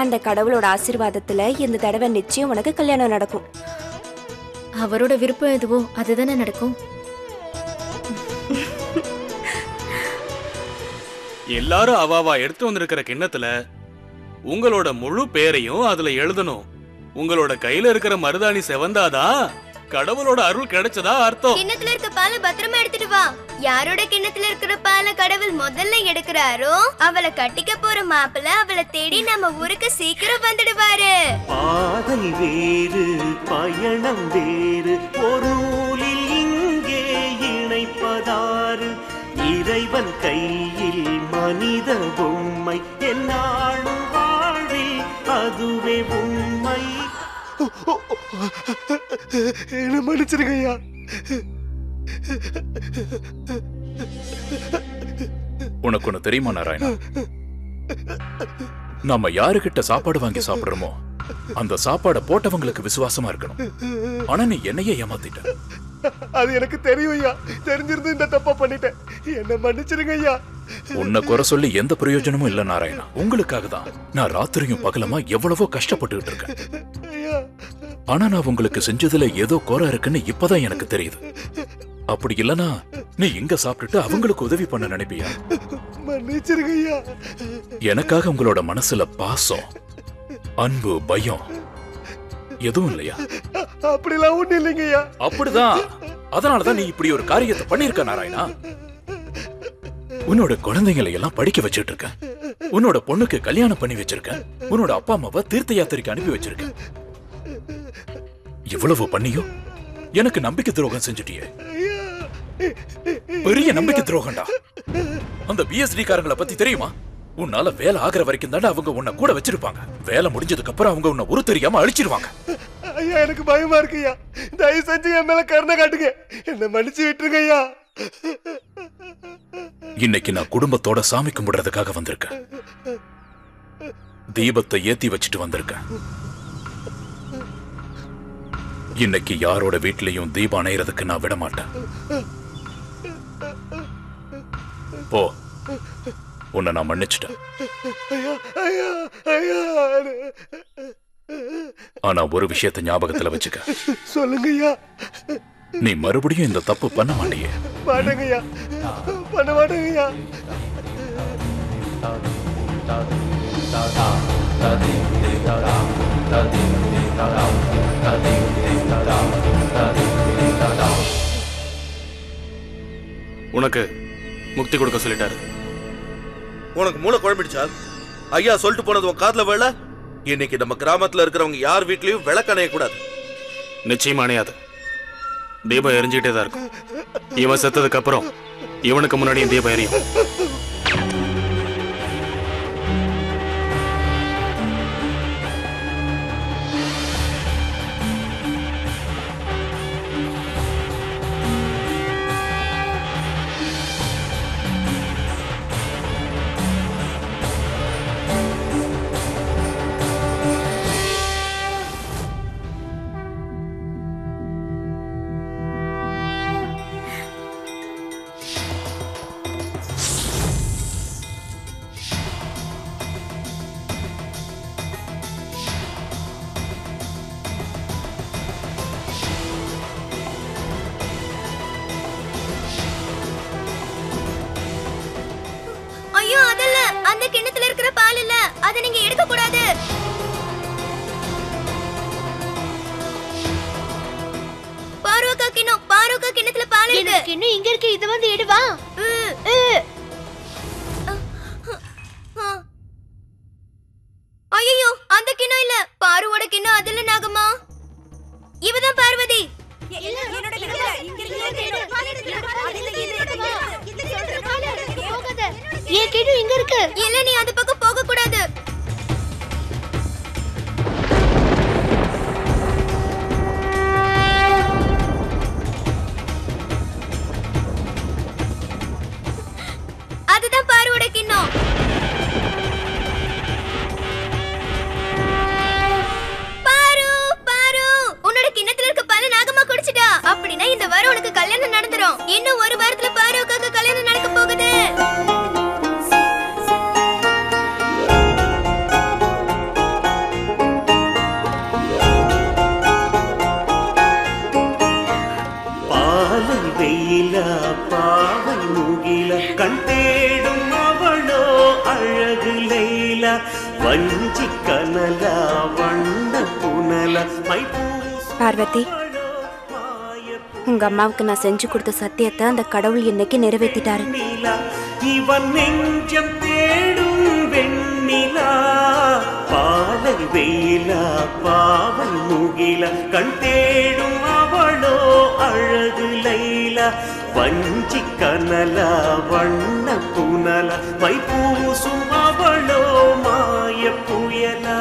அந்த கடவுளோட ஆசீர்வாதத்துல இந்த தடவை நிச்சயம் உனக்கு கல்யாணம் நடக்கும். அவரோட விருப்பம் எதுவோ அதுதானே நடக்கும். எல்லாரும் அவாவா எடுத்து வந்திருக்கிற கிண்ணத்துல உங்களோட முழு பேரையும் அதுல எழுதணும். உங்களோட கையில இருக்கிற மருதாணி செவந்தாதான் கடவுளோட அருள் கிடைச்சதா அர்த்தம். கிண்ணத்துல இருக்க பாலை பத்திரமா எடுத்துட்டு வா. யாரோட கிண்ணத்துல இருக்கிற பாலை கடவுள் முதல்ல எடுக்கிறாரோ அவளை கட்டிக்க போற மாப்பிள்ள அவளை தேடி நம்ம ஊருக்கு சீக்கிரம் வந்துடுவாரு. பாதை வேறு பயணம் வேறு, ஒரு நூலில் இங்கே இணைப்பதாறு. இறைவன் கையில் மனித பொம்மை, என்னாலும் வாழ்வில் அதுவே உண்மை. என்ன மன்னிச்சிருங்க ஐயா. உனக்கு ஒண்ணு தெரியுமா நாராயணா, நம்ம யாருகிட்ட சாப்பாடு வாங்கி சாப்பிடுறோமோ அந்த சாப்பாடை போட்டவங்களுக்கு விசுவாசமா இருக்கணும். ஆனா நீ என்னையே ஏமாத்திட்ட. அது எனக்கு தெரியும் ஐயா. தெரிஞ்சிருந்து இந்த தப்பா பண்ணிட்டேன். என்ன மன்னிச்சிருங்க ஐயா. உன்னை குறை சொல்லி எந்த பிரயோஜனமும் இல்ல நாராயணா. உங்களுக்காக தான் நான் ராத்திரியும் பகலமா எவ்வளவோ கஷ்டப்பட்டுக்கிட்டு இருக்கேன். ஆனா நான் உங்களுக்கு செஞ்சதுல ஏதோ குறை இருக்குன்னு இப்பதான் எனக்கு தெரியுது. அப்படி இல்லனா நீ இங்க சாப்பிட்டுட்டு அவங்களுக்கு உதவி பண்ண நினைப்பியா? மன்னிச்சிருங்க ஐயா. எனக்காக உங்களோட மனசுல பாசம், அன்பு, பயம் எதுவும் இல்லையா? அப்படிலாம் ஒண்ணு இல்லைங்க ஐயா. அப்படிதான். அதனாலதான் நீ இப்படி ஒரு காரியத்தை பண்ணிருக்க நாராயணா. உன்னோட குழந்தைங்களை எல்லாம் படிக்க வச்சிட்டு இருக்க, உன்னோட பொண்ணுக்கு கல்யாணம் பண்ணி வச்சிருக்க, உன்னோட அப்பா அம்மாவை தீர்த்த யாத்திரைக்கு அனுப்பி வச்சிருக்க. இவ்வளவு பண்ணியும் எனக்கு நம்பிக்கை துரோகம் செஞ்சுட்டியே. பெரிய நம்பிக்கை துரோகம்டா. அந்த பிஎஸ்டி காரங்களை பத்தி தெரியுமா? உன்னால வேலை ஆகிற வரைக்கும் தானே அவங்க உன்னை கூட வச்சிருப்பாங்க. வேலை முடிஞ்சதுக்கு அப்புறம் அவங்க உன்னை ஒரு தெரியாம அழிச்சிருவாங்க. ஐயா எனக்கு பயமா இருக்கு ஐயா. தயவு செஞ்சு என் மேல கருணை காட்டுங்க. என்ன மன்னிச்சு விட்டுருங்க ஐயா. இன்னைக்கு நான் குடும்பத்தோட சாமி கும்பிடுறதுக்காக வந்திருக்கேன். தீபத்தை ஏத்தி வச்சுட்டு வந்திருக்கேன். இன்னைக்கு யாரோட வீட்லயும் தீபம் அணையறதுக்கு நான் விட மாட்டேன். போ, உன்னை நான் மன்னிச்சிட்டேன். ஆனா ஒரு விஷயத்தை ஞாபகத்துல வச்சுக்க. சொல்லுங்க ஐயா. நீ மறுபடியும் இந்த தப்பு பண்ண மாட்டியே? மாட்டேங்க ஐயா. பண்ண மாட்டேங்க ஐயா. உனக்கு முக்தி கொடுக்க சொல்லிட்டாரு. உனக்கு மூளை குழம்பிடுச்சா? ஐயா சொல்லிட்டு போனது உன் காதுல வேலை. இன்னைக்கு நம்ம கிராமத்துல இருக்கிறவங்க யார் வீட்லயும் விளக்கணைய கூடாது. நிச்சயமா அணையாது. தீபம் எரிஞ்சுக்கிட்டே தான் இருக்கும். இவன் செத்ததுக்கு அப்புறம் இவனுக்கு முன்னாடியும் தீபம் எரியும். ஐயோ அதல்ல, அந்த கிண்ணத்துல இருக்கிற பால் இல்ல, அத நீங்க எடுக்க கூடாது. பாருக்கா கிண்ணம், பாருக்கா கிண்ணத்துல பால் இருக்கு. கிண்ணம் இங்க இருக்கு, இத வந்து எடு வா. ஐயோ அந்த கிண்ணம் இல்ல, பாருவோட கிண்ணம். அதுல நாகம்மா, இவதான் பார்வதி. ஏன் கிண்ணம் இங்க இருக்கு? இல்ல நீ அந்த பக்கம் போக கூடாது. அதுதான் பாருவோட கிண்ணம். பாரு பாரு, உன்னோட கிண்ணத்துல இருக்க பாலை நாகம்மா குடிச்சிட்டா. அப்படின்னா இன்னும் ஒரு வாரத்துல பாருக்காக கல்யாணம் நடக்க போகுது. பாலை வெயிலா பாவை முகில கண் தேடும் அவளோ அழகு லைலா வஞ்சி கனலா வண்ண புனல பார்வதி, உங்க அம்மாவுக்கு நான் செஞ்சு கொடுத்த சத்தியத்தை அந்த கடவுள் இன்னைக்கு நிறைவேற்றிட்டாரு. இவன் நெஞ்சம் தேடும் வெண்ணிலா பாலை வெயிலா பாவை முகில கண் தேடும் அவளோ அழகு லைலா வஞ்சி கனலா வண்ண புனல மை பூசும் அவளோ மாய புயலா.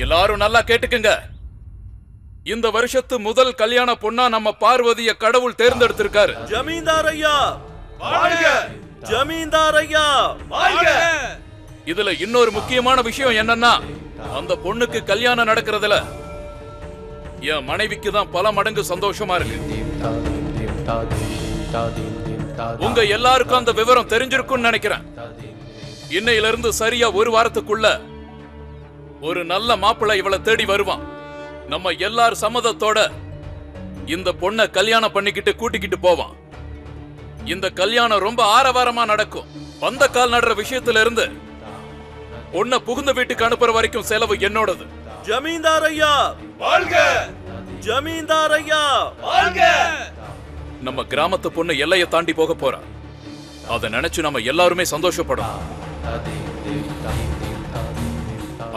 எல்லாரும் நல்லா கேட்டுக்குங்க. இந்த வருஷத்து முதல் கல்யாண பொண்ணா நம்ம பார்வதிய கடவுள் தேர்ந்தெடுத்திருக்காரு. ஜமீன்தார் ஐயா வாழ்க! ஜமீன்தார் ஐயா வாழ்க! இதுல இன்னொரு முக்கியமான விஷயம் என்னன்னா, அந்த பொண்ணுக்கு கல்யாணம் நடக்கிறதுல என் மனைவிக்கு தான் பல மடங்கு சந்தோஷமா இருக்கு. உங்க எல்லாருக்கும் அந்த விவரம் தெரிஞ்சிருக்கும்னு நினைக்கிறேன். இன்னையிலிருந்து சரியா ஒரு வாரத்துக்குள்ள ஒரு நல்ல மாப்பிள்ளை இவளை தேடி வருவான். நம்ம எல்லார் சம்மதத்தோட இந்த பொண்ணை கல்யாணம் பண்ணிக்கிட்டு கூட்டிக்கிட்டு போவான். இந்த கல்யாணம் ரொம்ப ஆரவாரமா நடக்கும். வந்த கால் நடுற விஷயத்துல இருந்து பொண்ணை புகுந்த வீட்டுக்கு அனுப்புற வரைக்கும் செலவு என்னோடது. ஜமீன்தார் ஐயா வாழ்க! ஜமீன்தார் ஐயா வாழ்க! நம்ம கிராமத்து பொண்ணு எல்லையை தாண்டி போக போறா. அதை நினைச்சு நம்ம எல்லாருமே சந்தோஷப்படும்.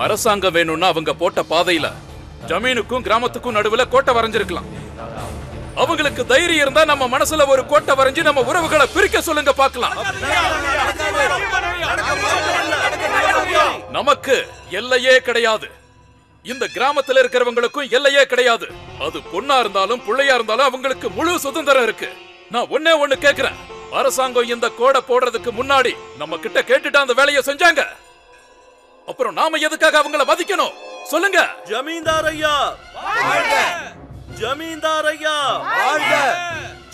அரசாங்கம் வேணும்னா அவங்க போட்ட பாதையில ஜமீனுக்கும் கிராமத்துக்கும் நடுவுல கோட்டை வரைஞ்சிருக்கலாம். அவங்களுக்கு தைரியம் இருந்தா நம்ம மனசுல ஒரு கோட்டை வரைஞ்சு நம்ம உறவுகளை பிரிக்க சொல்லுங்க பார்க்கலாம். நமக்கு எல்லையே கிடையாது. இந்த கிராமத்துல இருக்கிறவங்களுக்கும் எல்லையே கிடையாது. அது பொண்ணா இருந்தாலும் பிள்ளையா இருந்தாலும் அவங்களுக்கு முழு சுதந்திரம் இருக்கு. நான் ஒன்னே ஒண்ணு கேக்குறேன். அரசாங்கம் இந்த கோடை போடுறதுக்கு முன்னாடி நம்ம கிட்ட கேட்டுட்டு அந்த வேலையை செஞ்சாங்க. அப்புறம் நாம எதுக்காக அவங்கள மதிக்கணும் சொல்லுங்க? ஜமீன்தார் ஐயா வாழ்க! ஜமீன்தார் ஐயா வாழ்க!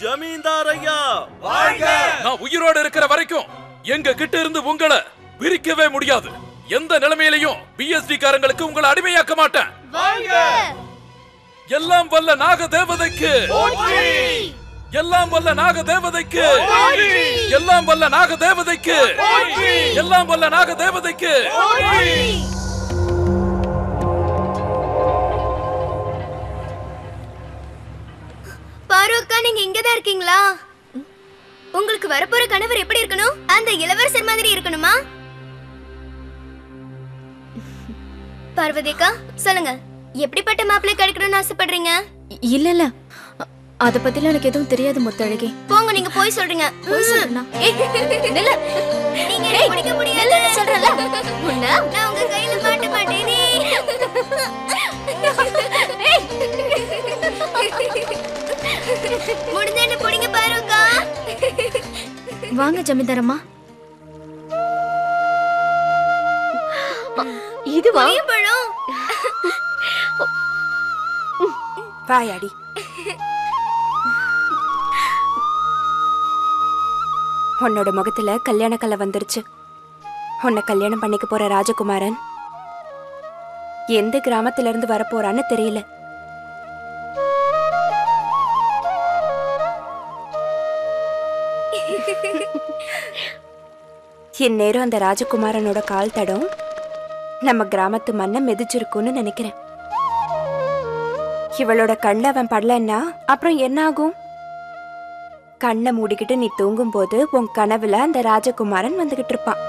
ஜமீன்தார் ஐயா வாழ்க! நான் உயிரோடு இருக்கிற வரைக்கும் எங்க கிட்ட இருந்து உங்களை பிரிக்கவே முடியாது. எந்த நிலைமையிலையும் பிஎஸ்டி காரங்களுக்கு உங்களை அடிமையாக்க மாட்டேன். எல்லாம் வல்ல நாக தேவதைக்கு, எல்லாம் வல்ல நாக தேவதைக்கு, எல்லாம் வல்ல நாக தேவதைக்கு, எல்லாம் வல்ல நாக தேவதைக்கு. பாருக்கா, நீங்க இங்கதான் இருக்கீங்களா? உங்களுக்கு வரப்போற கணவர் எப்படி இருக்கணும்? அந்த இளவரசர் மாதிரி இருக்கணுமா? பார்வதிக்கா சொல்லுங்க, எப்படிப்பட்ட மாப்பிள்ளை கிடைக்கணும்னு ஆசைப்படுறீங்க? இல்ல அத பத்தில எனக்கு எதுவும் தெரியாது முத்தழகி. போங்க, நீங்க போய் சொல்றீங்க. போய் சொல்றேனா? நில்ல, நீங்க என்ன பிடிக்க முடியாது சொல்றல. முன்ன நான் உங்க கையில மாட்ட மாட்டேனே. முடிஞ்ச என்ன பிடிங்க பாருக்கா. வாங்க ஜமீன்தாரம்மா. இதுவா? பழம் வாயாடி. உன்னோட முகத்துல கல்யாண கலை வந்துருச்சு. உன்னை கல்யாணம் பண்ணிக்க போற ராஜகுமாரன் எந்த கிராமத்துல இருந்து வரப்போறான்னு தெரியல. இந்நேரம் அந்த ராஜகுமாரனோட கால் தடம் நம்ம கிராமத்து மண்ணை மிதிச்சிருக்கும்னு நினைக்கிறேன். இவளோட கண்ணில் அவன் படலன்னா அப்புறம் என்ன ஆகும்? கண்ணை மூடிக்கிட்டு நீ தூங்கும் போது உன் கனவுல அந்த ராஜகுமாரன் வந்துகிட்டு இருப்பான்.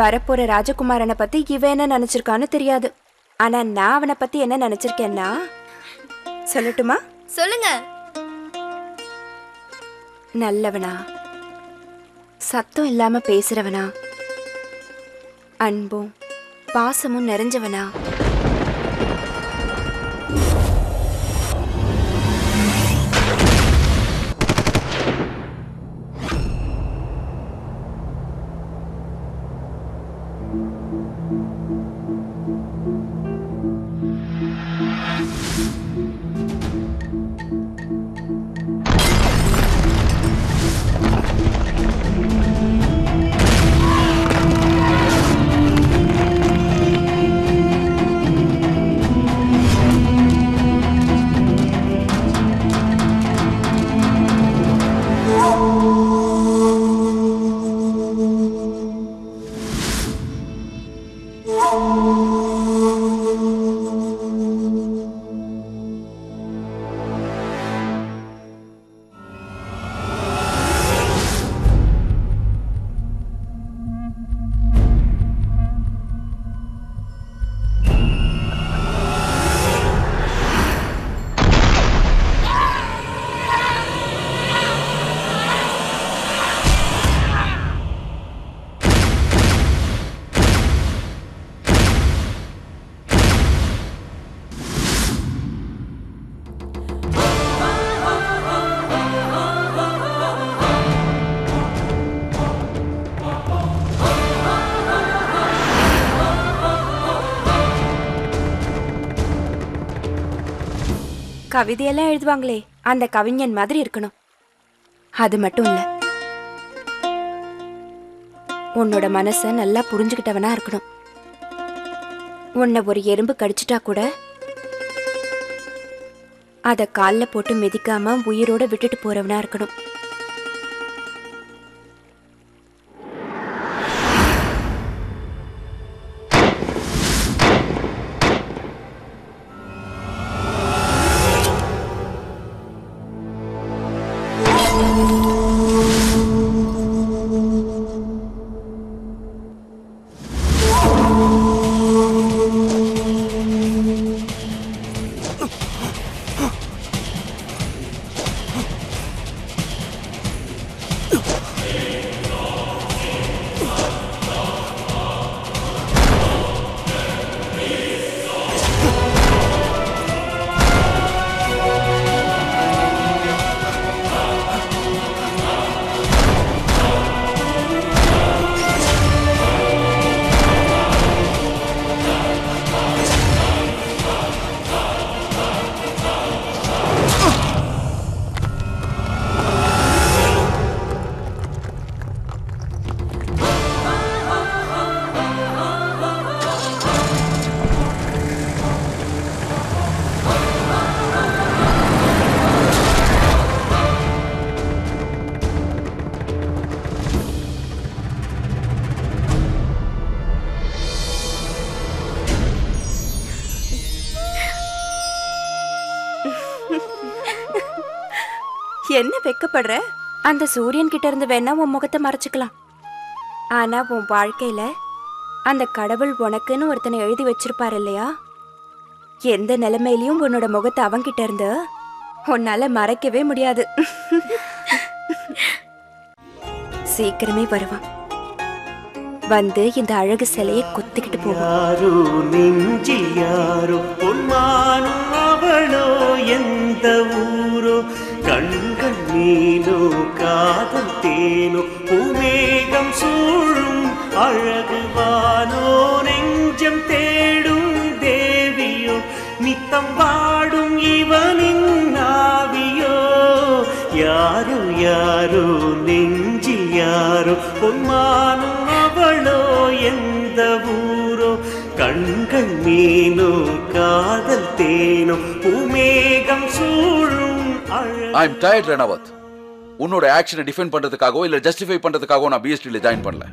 வரப்போற ராஜகுமாரனை பத்தி இவன் என்ன நினைச்சிருக்கான்னு தெரியாது. ஆனா நான் அவனை பத்தி என்ன நினைச்சிருக்கேன்னா சொல்லட்டுமா? சொல்லுங்க. நல்லவனா, சத்தம் இல்லாம பேசுறவனா, அன்பும் பாசமும் நிறைஞ்சவனா, கவிதையெல்லாம் எழுதுவாங்களே அந்த கவிஞன் மாதிரி இருக்கணும். அது மட்டும் இல்ல, உன்னோட மனச நல்லா புரிஞ்சுக்கிட்டவனா இருக்கணும். உன்னை ஒரு எறும்பு கடிச்சிட்டா கூட அத கால்ல போட்டு மிதிக்காம உயிரோட விட்டுட்டு போறவனா இருக்கணும். என்ன வெக்கப்படுற? அந்த சூரியன் கிட்ட இருந்து வேணா உன் முகத்தை மறைச்சுக்கலாம். ஆனா உன் வாழ்க்கையில அந்த கடவுள் உனக்குன்னு ஒருத்தனை எழுதி வச்சிருப்பாரு இல்லையா? எந்த நிலைமையிலயும் உன்னோட முகத்தை அவன்கிட்ட இருந்து உன்னால மறைக்கவே முடியாது. சீக்கிரமே வருவான். வந்து இந்த அழகு சிலையை கொத்திக்கிட்டு யாரோ நெஞ்சில் யாரோ பொன்மானும் அவளோ எந்த ஊரோ கண்கள் மீனோ காதல் தேனோ பூமேகம் சூழும் அழகுவானோ நெஞ்சம் தேடும் தேவியோ நித்தம் வாடும் இவனின் நாவியோ யாரோ யாரோ நெஞ்சில் யாரோ பொன்மானும் அவளோ எந்த ஊரோ கண்கள் மீனோ காதல் தேனோ பூமேகம் சூழும் ஐ அம் டயர்ட் ரணவத். உன்னோட ஆக்ஷனை டிஃபெண்ட் பண்றதுக்காகவோ இல்ல ஜஸ்டிஃபை பண்றதுக்காகவோ நான் பிஎஸ்டில ஜாயின் பண்ணல.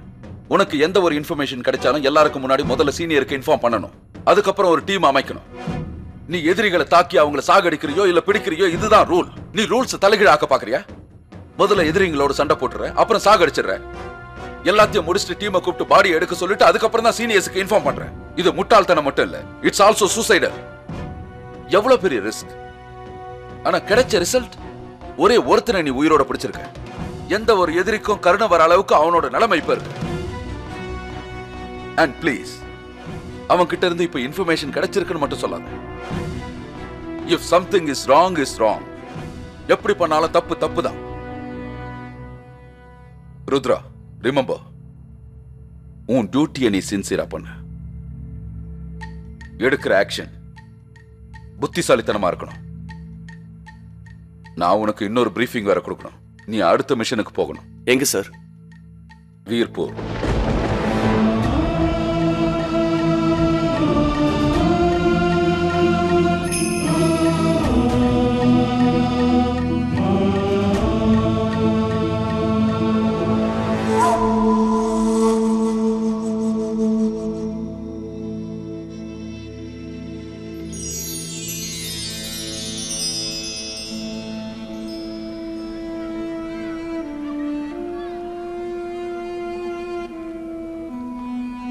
உனக்கு எந்த ஒரு இன்ஃபர்மேஷன் கிடைச்சாலும் எல்லாருக்கும் முன்னாடி முதல்ல சீனியருக்கு இன்ஃபார்ம் பண்ணணும். அதுக்கப்புறம் ஒரு டீம் அமைக்கணும். நீ எதிரிகளை தாக்கி அவங்கள சாகடிக்கிறியோ இல்ல பிடிக்கிறியோ இதுதான் ரூல். நீ ரூல்ஸ் தலைகீழ ஆக்க பாக்குறியா? முதல்ல எதிரிங்களோட சண்டை போட்டுற, அப்புறம் சாகடிச்சிடுற. எல்லாத்தையும் முடிச்சுட்டு டீமை கூப்பிட்டு பாடி எடுக்க சொல்லிட்டு அதுக்கப்புறம் தான் சீனியர்ஸ்க்கு இன்ஃபார்ம் பண்றேன். இது முட்டாள்தனம் மட்டும் இல்ல, இட்ஸ் ஆல்சோ சூசைடல். எவ்வளவு பெரிய ரிஸ்க். ஆனா கிடைச்ச ரிசல்ட் ஒரே ஒருத்தனை நீ உயிரோட பிடிச்சிருக்க. எந்த ஒரு எதிரிக்கும் கருணை வர அளவுக்கு அவனோட நிலைமை இப்ப இருக்கு. அண்ட் ப்ளீஸ், அவன் கிட்ட இருந்து இப்ப இன்ஃபர்மேஷன் கிடைச்சிருக்குன்னு மட்டும் சொல்லாத. If something is wrong is wrong. எப்படி பண்ணாலும் தப்பு தப்பு தான். ருத்ரா, ரிமெம்பர், உன் டியூட்டியை நீ சின்சியரா பண்ண. எடுக்கிற ஆக்ஷன் புத்திசாலித்தனமா இருக்கணும். நான் உனக்கு இன்னொரு பிரீஃபிங் வேற கொடுக்கணும். நீ அடுத்த மிஷனுக்கு போகணும். எங்க சார்? வீர்பூர்.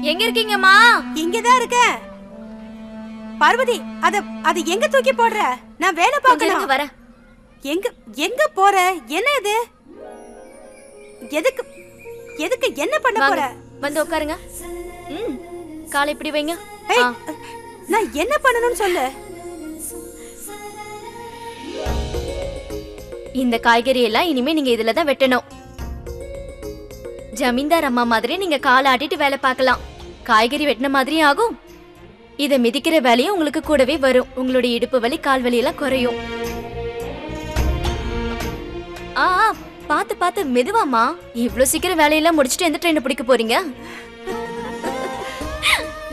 எங்க இருக்கீங்கம்மா? இங்கதான் இருக்க. பார்வதி, அத எங்க தூக்கி போடுற? நான் வேலை பார்க்கணும். வர. எங்க எங்க போற? என்ன இது? எதுக்கு எதுக்கு என்ன பண்ண போற? வந்து உட்காருங்க. காலை இப்படி வைங்க. நான் என்ன பண்ணணும்னு சொல்லு. இந்த காய்கறி எல்லாம் இனிமே நீங்க இதுல தான் வெட்டணும். ஜமீன்தார் அம்மா மாதிரி நீங்க காலை ஆட்டிட்டு வேலை பார்க்கலாம். காய்கறி வெட்டின மாதிரியும் ஆகும். இத மிதிக்கிற வேலையும் உங்களுக்கு கூடவே வரும். உங்களுடைய இடுப்பு வலி, கால் வலி எல்லாம் குறையும். பாத்து பாத்து மெதுவாமா. இவ்வளவு சீக்கிரம் வேலையெல்லாம் முடிச்சுட்டு எந்த ட்ரெயினை பிடிக்க போறீங்க?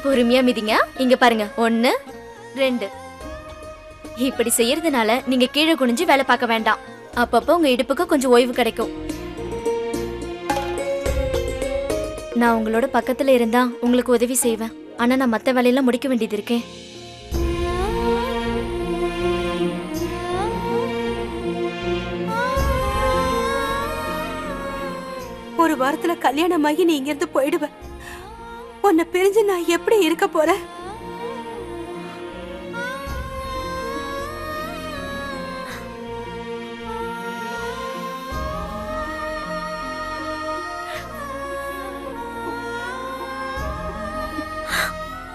பொறுமையா மிதிங்க. இங்க பாருங்க, 1 2. இப்படி செய்யறதுனால நீங்க கீழே குனிஞ்சு வேலை பார்க்க வேண்டாம். அப்பப்போ உங்க இடுப்புக்கு கொஞ்சம் ஓய்வு கிடைக்கும். நான் உங்களோட பக்கத்துல இருந்தா உங்களுக்கு உதவி செய்வேன். ஆனா நான் மத்த வேலையெல்லாம் முடிக்க வேண்டியது இருக்கேன். ஒரு வாரத்துல கல்யாணமாகி நீ இங்க இருந்து போயிடுவ. உன்னை பிரிஞ்சு நான் எப்படி இருக்க போறேன்?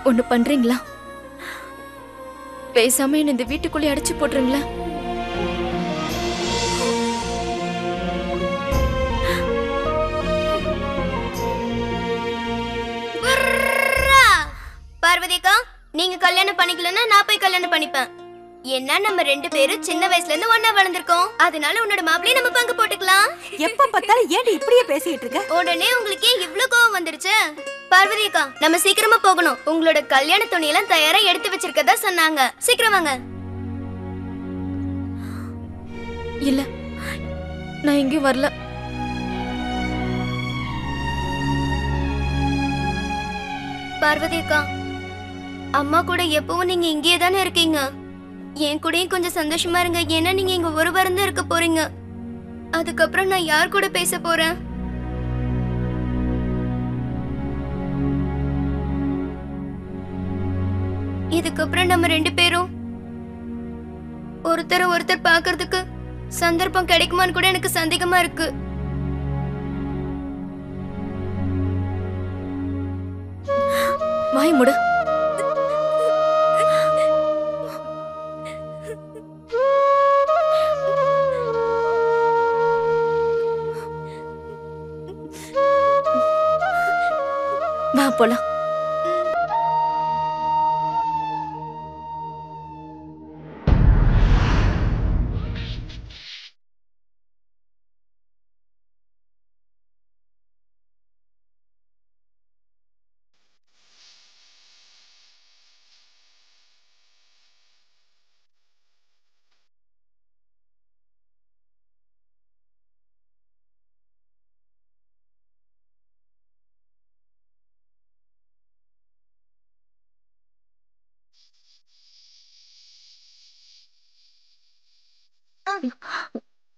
ஒண்ணு பண்றீங்களா? பேசாம என்ன இந்த வீட்டுக்குள்ளே அடைச்சு போட்டுருங்களா? பார்வதிக்கா, நீங்க கல்யாணம் பண்ணிக்கலன்னா நான் போய் கல்யாணம் பண்ணிப்பேன். ஏன்னா நம்ம 2 பேரும் சின்ன வயசுல இருந்து ஒண்ணா வளர்ந்திருக்கோம். அதனால உன்னோட மாப்பிளைய நம்ம பங்கு போட்டுக்கலாம். எப்ப பார்த்தாலும் ஏன்டி இப்படியே பேசிட்டு இருக்க? உடனே உங்களுக்கு இவ்ளோ கோவம் வந்துருச்சு? பார்வதிக்கா, நம்ம சீக்கிரமா போகணும். உங்களோட கல்யாண துணியெல்லாம் தயாரா எடுத்து வச்சிருக்கதா சொன்னாங்க. சீக்கிரம் வாங்க. இல்ல, நான் எங்கேயும் வரல. பார்வதிக்கா, அம்மா கூட எப்பவும் நீங்க இங்கே தானே இருக்கீங்க. என் கூடயும் கொஞ்சம் சந்தோஷமா இருங்க. ஏன்னா நீங்க இங்க ஒரு வாரம் தான் இருக்க போறீங்க. அதுக்கப்புறம் நான் யார் கூட பேச போறேன்? இதுக்கப்புறம் நம்ம 2 பேரும் ஒருத்தர் பாக்குறதுக்கு சந்தர்ப்பம் கிடைக்குமான்னு கூட எனக்கு சந்தேகமா இருக்கு. வாய் மூடு. வா போலாம்.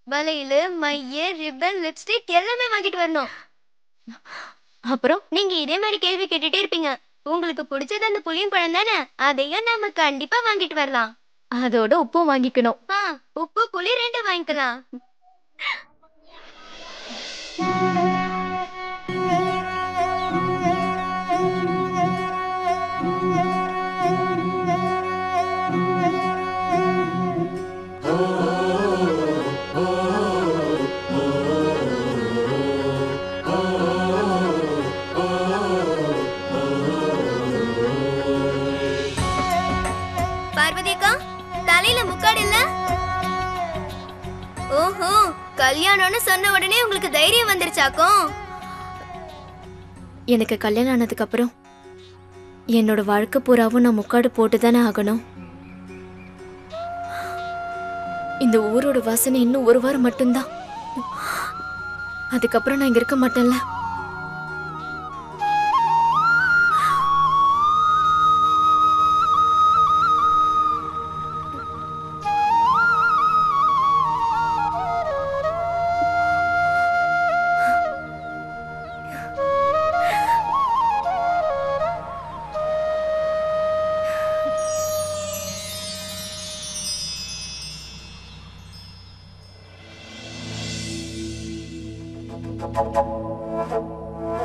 வளையல், மைய, ரிப்பன், லிப்ஸ்டிக் எல்லாமே வாங்கிட்டு வரணும். அப்புறம் நீங்க இதே மாதிரி கேள்வி கேட்டுட்டே இருப்பீங்க. உங்களுக்கு பிடிச்சது அந்த புளியும் பழம் தானே, அதையும் நாம கண்டிப்பா வாங்கிட்டு வரலாம். அதோட உப்பும் வாங்கிக்கணும். உப்பு புளி 2 வாங்கிக்கலாம். பார்வதி அக்கா, தலையில முக்காடு இல்ல? ஓஹோ, கல்யாணம்னு சொன்ன உடனே உங்களுக்கு தைரியம் வந்துருச்சாக்கும். எனக்கு கல்யாணம் ஆனதுக்கு அப்புறம் என்னோட வாழ்க்கை பூராவும் நான் முக்காடு போட்டு தானே ஆகணும். இந்த ஊரோட வாசனை இன்னும் 1 வாரம் மட்டும்தான். அதுக்கப்புறம் நான் இங்க இருக்க மாட்டேன்ல.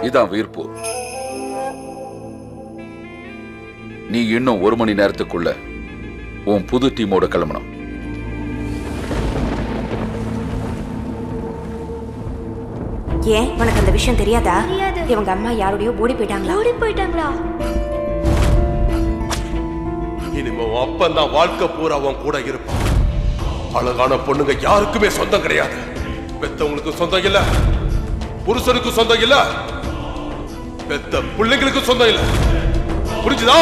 இதான் வீர்ப்பு. நீ இன்னும் 1 மணி நேரத்துக்குள்ள உன் புது டீமோட கிளம்பணும். ஏன் உனக்கு அந்த விஷயம் தெரியாதா? இவங்க அம்மா யாரோடய ஓடி போயிட்டாங்களா? இனிமே அப்பன் தான் வாழ்க்கை பூரா அவன் கூட இருப்பான். அழகான பொண்ணுங்க யாருக்குமே சொந்தம் கிடையாது. பெத்தவங்களுக்கு சொந்தம் இல்ல, புருஷனுக்கு சொந்தம் இல்ல, பெத்த பிள்ளைங்களுக்கு சொந்தம் இல்ல. புரிஞ்சுதா?